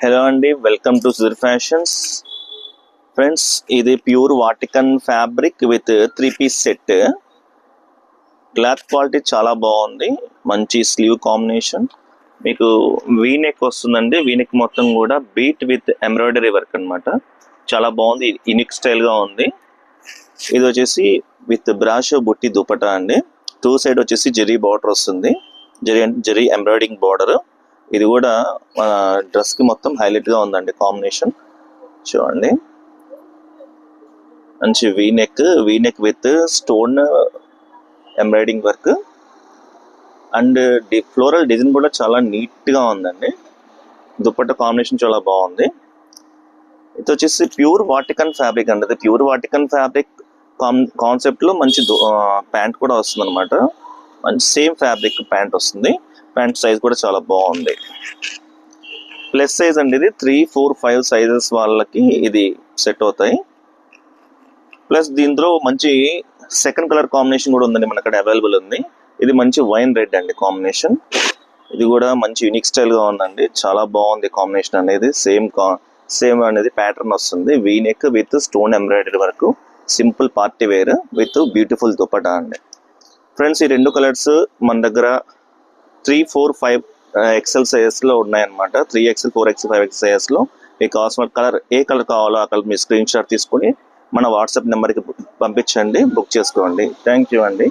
Hello అండి, welcome to Sudheer fashions. Friends, ఇది pure Vatican fabric with 3-piece set. Cloth quality చాలా బాగుంది, మంచి స్లీవ్ కాంబినేషన్. మీకు వీనెక్ వస్తుందండి. వీనెక్ మొత్తం కూడా బీట్ విత్ ఎంబ్రాయిడరీ వర్క్ అనమాట. చాలా బాగుంది, యూనిక్ స్టైల్గా ఉంది. ఇది వచ్చేసి విత్ బ్రాషో బుట్టి దుపటా అండి. 2 సైడ్ వచ్చేసి జరీ బార్డర్ వస్తుంది, జరీ ఎంబ్రాయిడింగ్ బార్డర్. ఇది కూడా డ్రెస్ కి మొత్తం హైలైట్ గా ఉందండి కాంబినేషన్. చూడండి, మంచి V-neck with stone embroidering work and floral design కూడా చాలా నీట్ గా ఉందండి. దుపట్టా కాంబినేషన్ చాలా బాగుంది. ఇది వచ్చేసి ప్యూర్ వాటికన్ ఫ్యాబ్రిక్ అండి. అది ప్యూర్ వాటికన్ ఫ్యాబ్రిక్ కాన్సెప్ట్ లో మంచి ప్యాంట్ కూడా వస్తుంది అనమాట. మంచి సేమ్ ఫ్యాబ్రిక్ ప్యాంట్ వస్తుంది. ప్యాంట్ సైజ్ కూడా చాలా బాగుంది. ప్లస్ సైజ్ అండి. ఇది 3, 4, 5 సైజెస్ వాళ్ళకి ఇది సెట్ అవుతాయి. ప్లస్ దీంట్లో మంచి సెకండ్ కలర్ కాంబినేషన్ కూడా ఉందండి, మన అక్కడ అవైలబుల్ ఉంది. ఇది మంచి వైన్ రెడ్ అండి కాంబినేషన్. ఇది కూడా మంచి యూనిక్ స్టైల్ గా ఉందండి, చాలా బాగుంది కాంబినేషన్ అనేది. సేమ్ అనేది ప్యాటర్న్ వస్తుంది. వీనెక్ విత్ స్టోన్ ఎంబ్రాయిడరీ వరకు, simple party wear with beautiful dupatta అండి. ఫ్రెండ్స్, ఈ 2 కలర్స్ మన దగ్గర 3, 4, 5 ఎక్సెల్ సైజెస్ లో ఉన్నాయన్నమాట. 3XL, 4XL, 5XL సైజెస్ లో మీకు కావాల్సిన కలర్, ఏ కలర్ కావాలో ఆ కలర్ మీ స్క్రీన్ షాట్ తీసుకుని మన వాట్సాప్ నెంబర్కి పంపించండి, బుక్ చేసుకోండి. థ్యాంక్ యూ అండి.